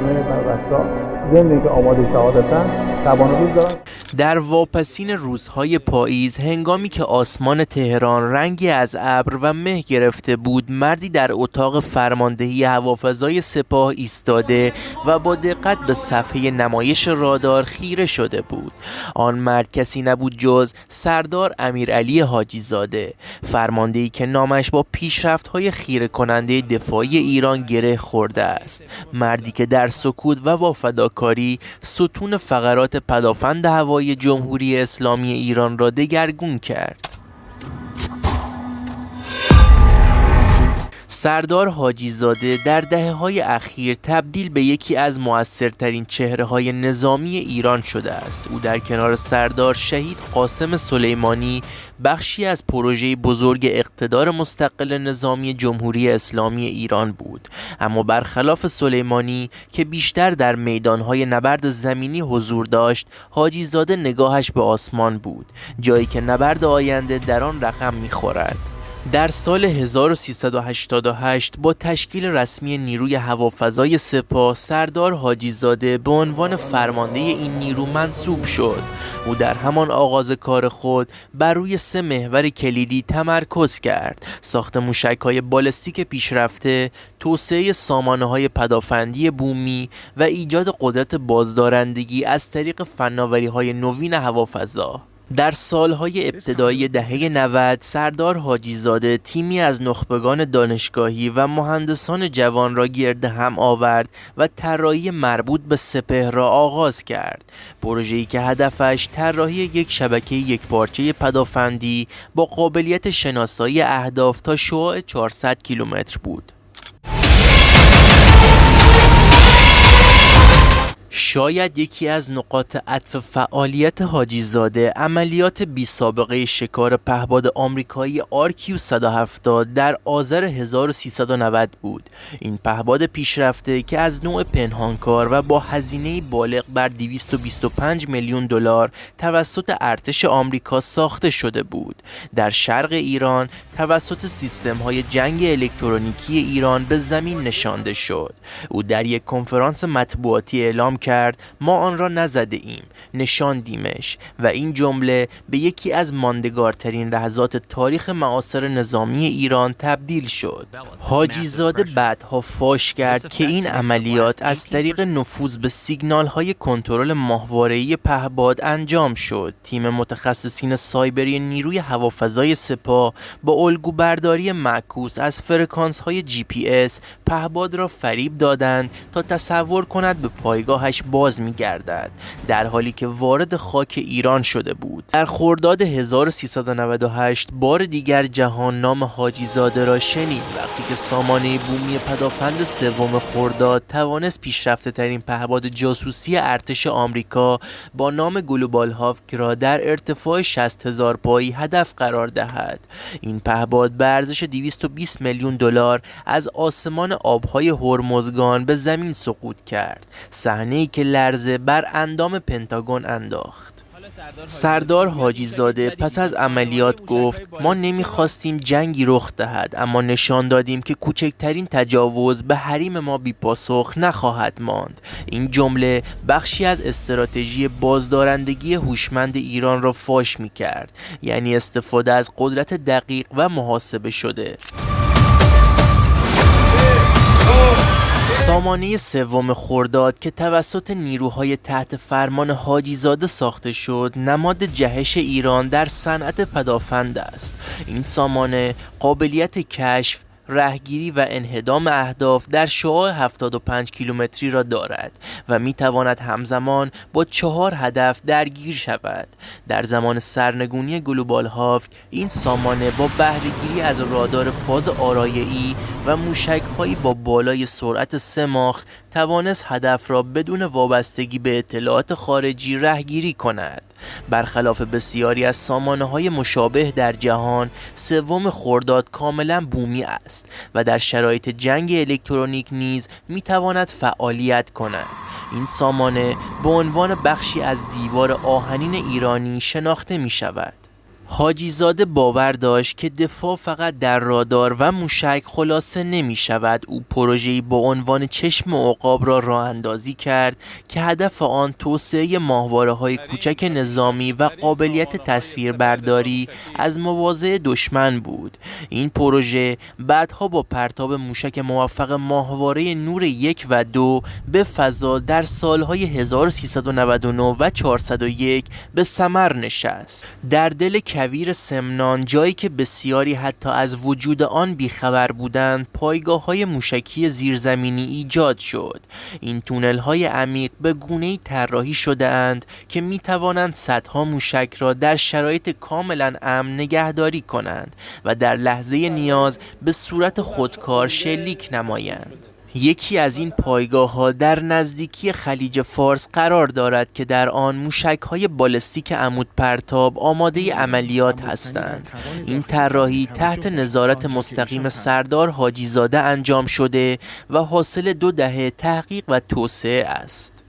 همه بچه‌ها ضمن که آماده شهادتن شبانه روز دارن. در واپسین روزهای پاییز، هنگامی که آسمان تهران رنگی از ابر و مه گرفته بود، مردی در اتاق فرماندهی هوافضای سپاه ایستاده و با دقت به صفحه نمایش رادار خیره شده بود. آن مرد کسی نبود جز سردار امیرعلی حاجی زاده، فرماندهی که نامش با پیشرفت‌های خیره کننده دفاعی ایران گره خورده است. مردی که در سکوت و با فداکاری ستون فقرات پدافند هوایی جمهوری اسلامی ایران را دگرگون کرد. سردار حاجی زاده در دهه‌های اخیر تبدیل به یکی از مؤثرترین چهره‌های نظامی ایران شده است. او در کنار سردار شهید قاسم سلیمانی بخشی از پروژه بزرگ اقتدار مستقل نظامی جمهوری اسلامی ایران بود، اما برخلاف سلیمانی که بیشتر در میدان‌های نبرد زمینی حضور داشت، حاجی زاده نگاهش به آسمان بود، جایی که نبرد آینده در آن رقم می‌خورد. در سال 1388 با تشکیل رسمی نیروی هوافضای سپاه، سردار حاجی زاده به عنوان فرمانده این نیرو منصوب شد. او در همان آغاز کار خود بر روی 3 محور کلیدی تمرکز کرد: ساخت موشک‌های بالستیک پیشرفته، توسعه سامانه‌های پدافندی بومی و ایجاد قدرت بازدارندگی از طریق فناوری‌های نوین هوافضا. در سالهای ابتدایی دهه 90 سردار حاجی زاده تیمی از نخبگان دانشگاهی و مهندسان جوان را گرد هم آورد و طراحی مربوط به سپهر را آغاز کرد. پروژه‌ای که هدفش طراحی یک شبکه یکپارچه پدافندی با قابلیت شناسایی اهداف تا شعاع 400 کیلومتر بود. شاید یکی از نقاط عطف فعالیت حاجی زاده عملیات بی سابقه شکار پهپاد آمریکایی RQ-170 در آذر 1390 بود. این پهپاد پیشرفته که از نوع پنهانکار و با هزینه بالغ بر 225 میلیون دلار توسط ارتش آمریکا ساخته شده بود. در شرق ایران توسط سیستم‌های جنگ الکترونیکی ایران به زمین نشانده شد. او در یک کنفرانس مطبوعاتی اعلام کرد: ما آن را نزده ایم، نشاندیمش، و این جمله به یکی از ماندگارترین لحظات تاریخ معاصر نظامی ایران تبدیل شد. حاجی زاده بعدها فاش کرد که این عملیات از طریق نفوذ به سیگنال‌های کنترل ماهواره‌ای پهپاد انجام شد. تیم متخصصین سایبری نیروی هوافضای سپاه با الگوبرداری معکوس از فرکانس‌های GPS پهپاد را فریب دادند تا تصور کند به پایگاهش باز می‌گردد، در حالی که وارد خاک ایران شده بود. در خرداد 1398 بار دیگر جهان نام حاجی زاده را شنید وقتی که سامانه بومی پدافند 3 خرداد توانست پیشرفته ترین پهپاد جاسوسی ارتش آمریکا با نام گلوبال هاوک را در ارتفاع 60,000 پایی هدف قرار دهد. این پهپاد به ارزش 220 میلیون دلار از آسمان آبهای هرمزگان به زمین سقوط کرد، صحنه‌ای که لرزه بر اندام پنتاگون انداخت. سردار حاجی زاده پس از عملیات گفت: ما نمیخواستیم جنگی رخ دهد، اما نشان دادیم که کوچکترین تجاوز به حریم ما بی‌پاسخ نخواهد ماند. این جمله بخشی از استراتژی بازدارندگی هوشمند ایران را فاش می‌کرد، یعنی استفاده از قدرت دقیق و محاسبه شده. سامانه 3 خرداد که توسط نیروهای تحت فرمان حاجی زاده ساخته شد، نماد جهش ایران در صنعت پدافند است. این سامانه قابلیت کشف، رهگیری و انهدام اهداف در شعاع 75 کیلومتری را دارد و می تواند همزمان با 4 هدف درگیر شود. در زمان سرنگونی گلوبال هاوک، این سامانه با بهره‌گیری از رادار فاز آرایه‌ای و موشک‌هایی با بالای سرعت 3 ماخ توانست هدف را بدون وابستگی به اطلاعات خارجی رهگیری کند. برخلاف بسیاری از سامانه‌های مشابه در جهان، 3 خرداد کاملا بومی است و در شرایط جنگ الکترونیک نیز میتواند فعالیت کند. این سامانه به عنوان بخشی از دیوار آهنین ایرانی شناخته می شود. حاجیزاده باور داشت که دفاع فقط در رادار و موشک خلاصه نمی شود. او پروژه‌ای با عنوان چشم عقاب را راه اندازی کرد که هدف آن توسعه ماهواره‌های کوچک نظامی و قابلیت تصویربرداری از مواضع دشمن بود. این پروژه بعدها با پرتاب موشک موفق ماهواره نور 1 و 2 به فضا در سالهای 1399 و 401 به ثمر نشست. در دل کویر سمنان، جایی که بسیاری حتی از وجود آن بیخبر بودند، پایگاه‌های موشکی زیرزمینی ایجاد شد. این تونل‌های عمیق به گونه‌ای طراحی شده‌اند که می‌توانند صدها موشک را در شرایط کاملاً امن نگهداری کنند و در لحظه نیاز به صورت خودکار شلیک نمایند. یکی از این پایگاه‌ها در نزدیکی خلیج فارس قرار دارد که در آن موشک‌های بالستیک عمود پرتاب آماده عملیات هستند. این طراحی تحت نظارت مستقیم سردار حاجیزاده انجام شده و حاصل 2 دهه تحقیق و توسعه است.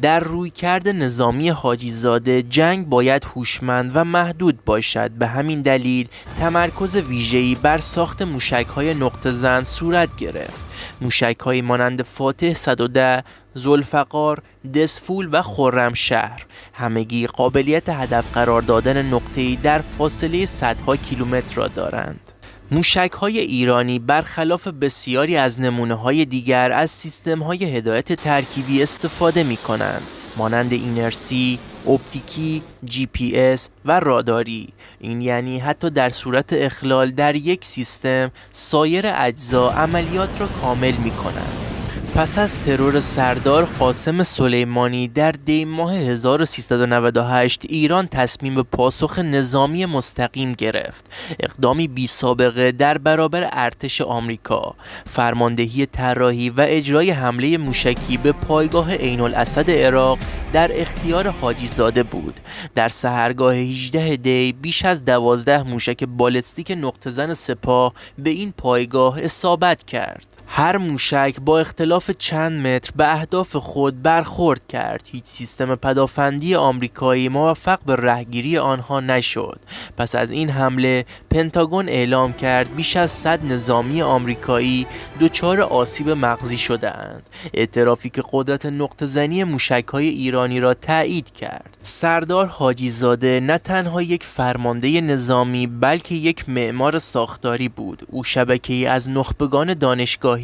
در رویکرد نظامی حاجیزاده، جنگ باید هوشمند و محدود باشد. به همین دلیل تمرکز ویژه‌ای بر ساخت موشک‌های نقطه زن صورت گرفت. موشک‌هایی مانند فاتح 110، ذوالفقار، دسفول و خرمشهر همگی قابلیت هدف قرار دادن نقطه‌ای در فاصله صدها کیلومتر را دارند. موشک‌های ایرانی برخلاف بسیاری از نمونه‌های دیگر از سیستم‌های هدایت ترکیبی استفاده می‌کنند، مانند اینرسی، اپتیکی، GPS و راداری. این یعنی حتی در صورت اخلال در یک سیستم، سایر اجزا عملیات را کامل می‌کنند. پس از ترور سردار قاسم سلیمانی در دی ماه 1398 ایران تصمیم به پاسخ نظامی مستقیم گرفت. اقدامی بی سابقه در برابر ارتش آمریکا. فرماندهی طراحی و اجرای حمله موشکی به پایگاه عین الاسد عراق در اختیار حاجیزاده بود. در سحرگاه 18 دی بیش از 12 موشک بالستیک نقطه زن سپاه به این پایگاه اصابت کرد. هر موشک با اختلاف چند متر به اهداف خود برخورد کرد. هیچ سیستم پدافندی آمریکایی موفق به رهگیری آنها نشد. پس از این حمله، پنتاگون اعلام کرد بیش از 100 نظامی آمریکایی دچار آسیب مغزی شده‌اند. اعترافی که قدرت نقطه‌زنی موشک‌های ایرانی را تایید کرد. سردار حاجیزاده نه تنها یک فرمانده نظامی بلکه یک معمار ساختاری بود. او شبکه‌ای از نخبگان دانشگاهی،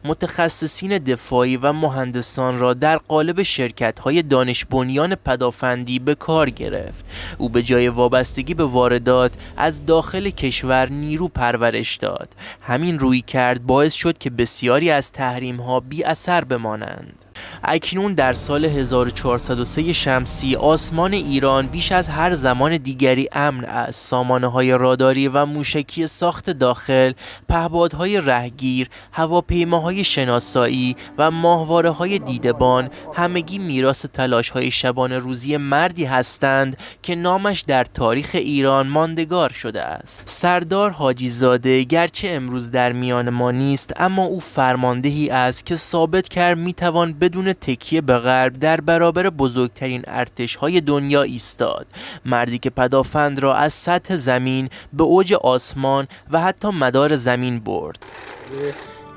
متخصصین دفاعی و مهندسان را در قالب شرکت‌های دانش بنیان پدافندی به کار گرفت. او به جای وابستگی به واردات از داخل کشور نیرو پرورش داد. همین رویکرد باعث شد که بسیاری از تحریم‌ها بی اثر بمانند. اکنون در سال 1403 شمسی آسمان ایران بیش از هر زمان دیگری امن است. سامانه‌های راداری و موشکی ساخت داخل، پهپادهای رهگیر، هواپیماهای شناسایی و ماهواره‌های دیدبان همگی میراث تلاش‌های شبانه روزی مردی هستند که نامش در تاریخ ایران ماندگار شده است. سردار حاجیزاده گرچه امروز در میان ما نیست، اما او فرماندهی است که ثابت کرد میتوان بدون تکیه به غرب در برابر بزرگترین ارتش‌های دنیا ایستاد. مردی که پدافند را از سطح زمین به اوج آسمان و حتی مدار زمین برد.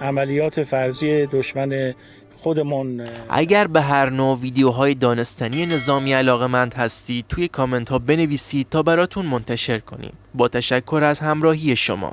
عملیات فرضی دشمن خودمون. اگر به هر نوع ویدیوهای دانستنی نظامی علاقه‌مند هستید، توی کامنت ها بنویسید تا براتون منتشر کنیم. با تشکر از همراهی شما.